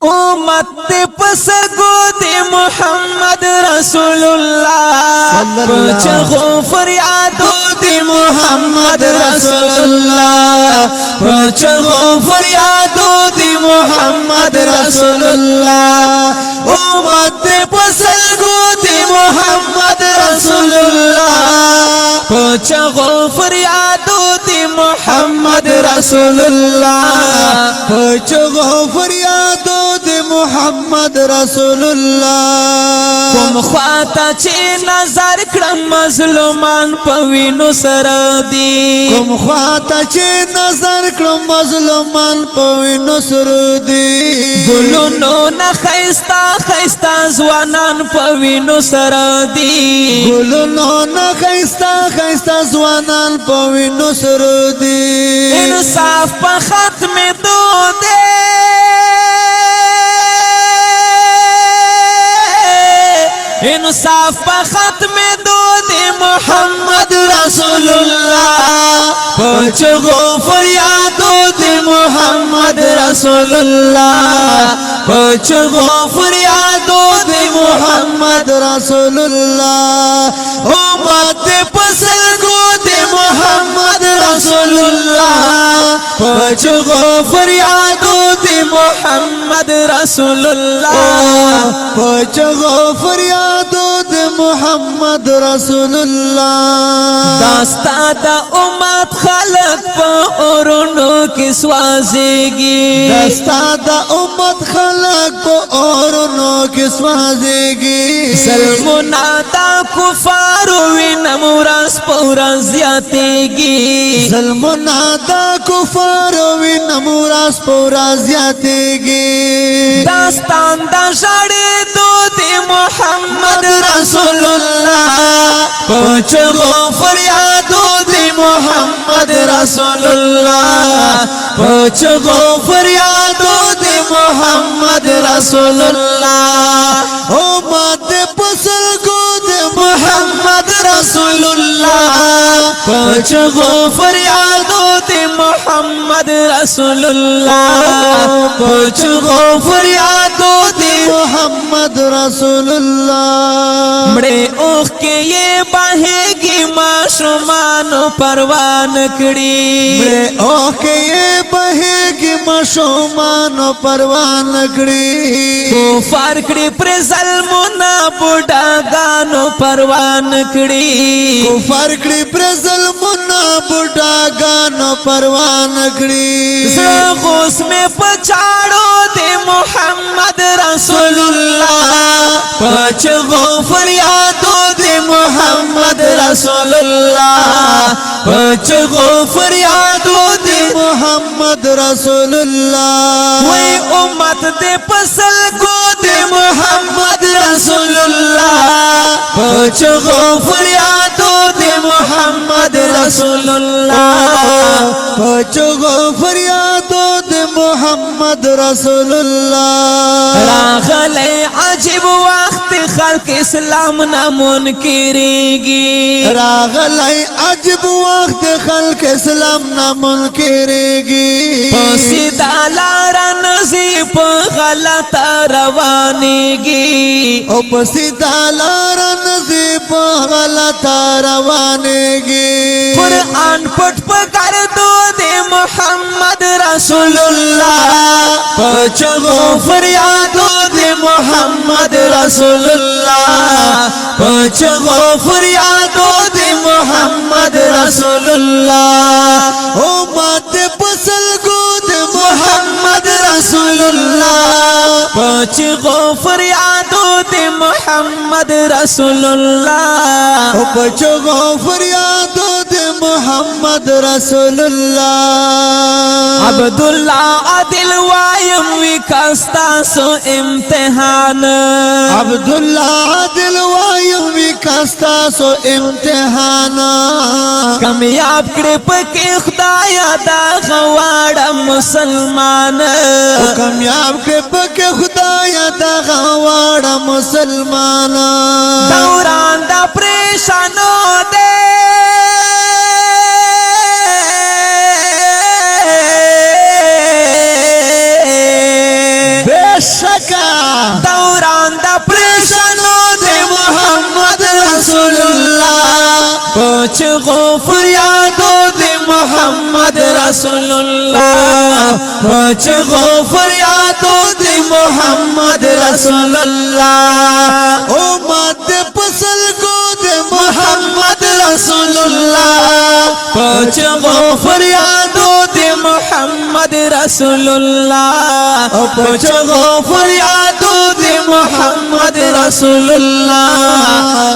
امت پسگو دی محمد رسول اللہ پچھو فریادو دی محمد رسول اللہ پچھو فریادو دی محمد رسول اللہ امت پسگو دی محمد رسول اللہ پچھو فریادو دی محمد رسول اللہ پچھو فریادو دی محمد رسول اللہ کوم خواتا چی نظر کرم مظلومان پوینو سر دی کوم خواتا چی نظر کرم مظلومان پوینو سر دی گلونو نخیستا خیستا زوانان پوینو سر دی گلونو نخیستا خیستا زوانان پوینو سر دی انصاف پا ختم دو دے انصاف پا ختم دو دے محمد رسول اللہ پچھو فریادو دے محمد رسول اللہ پچھو فریادو دے محمد رسول اللہ امت پسگو دے محمد رسول اللہ پچھو فریادو دے محمد رسول اللہ پچھو فریادو دے محمد رسول اللہ داستا دا امت خلق پا اورونو کی سوازیگی داستا دا امت خلق پا اورونو کی سوازیگی ظلمنا دا کفارو وی نمورس پورا زیادیگی ظلمنا دا کفارو وی نمورس پورا زیادیگی داستان دا شڑی دو دی محمد رسول اللہ پچھو فریادو دی محمد رسول اللہ پچھو فریادو دی محمد رسول اللہ امت پسگو دی محمد رسول اللہ پچھو فریادو دی محمد رسول اللہ پچھو فریادو دی محمد رسول اللہ مڑے اوخ کے یہ باہے گی معصومانو پروان کڑی مڑے اوخ کے یہ بہے گی معصومانو پروان کڑی کفار کڑی پر ظلمونا بوڑا گانو پروان کڑی کفار کڑی پر ظلمونا بوڑا گانو پروان کڑی زغوس میں پچاڑو دے محمد رسول اللہ پچھو فریادو دے محمد رسول اللہ پچھو فریادو دے محمد رسول اللہ وی امت دے پسل کو دے محمد رسول اللہ پچھو فریادو دے محمد رسول اللہ پچھو فریادو دے محمد رسول اللہ راغلے عجب وقت خلق اسلام نہ منکری گی راغلے عجب وقت خلق اسلام نہ منکری گی سیدھا لارا نصیب غلط روانگی او پسیدھا لارا نصیب غلط روانگی قرآن پٹ پکر دو دے محمد رسول اللہ پچھو فریادو دے محمد رسول اللہ پچھو فریادو دے محمد رسول اللہ امت پسگو دے محمد رسول اللہ پچھو فریادو دے محمد رسول اللہ پچھو فریادو دے محمد رسول اللہ عبداللہ عدل وایم وکاستا سو امتحان عبداللہ عدل وایم وکاستا سو امتحان کامیاب کڑے پکی خدایا دا غواڑا مسلمان کامیاب کے پک خدایا دا غواڑا مسلمان دوران دا پریشانو دے सका दौरान द प्रेशनो दे मोहम्मद रसूलुल्लाह कुछ गो फरियादो दे मोहम्मद रसूलुल्लाह कुछ गो फरियादो दे मोहम्मद रसूलुल्लाह ओ माते पसल को दे मोहम्मद रसूलुल्लाह कुछ गो फरियादो दे मोहम्मद रसूलुल्लाह कुछ गो फरियादो दे मोहम्मद रसूलुल्लाह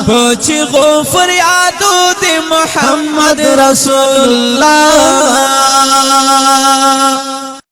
कुछ गो फरियादो दे मोहम्मद रसूलुल्लाह।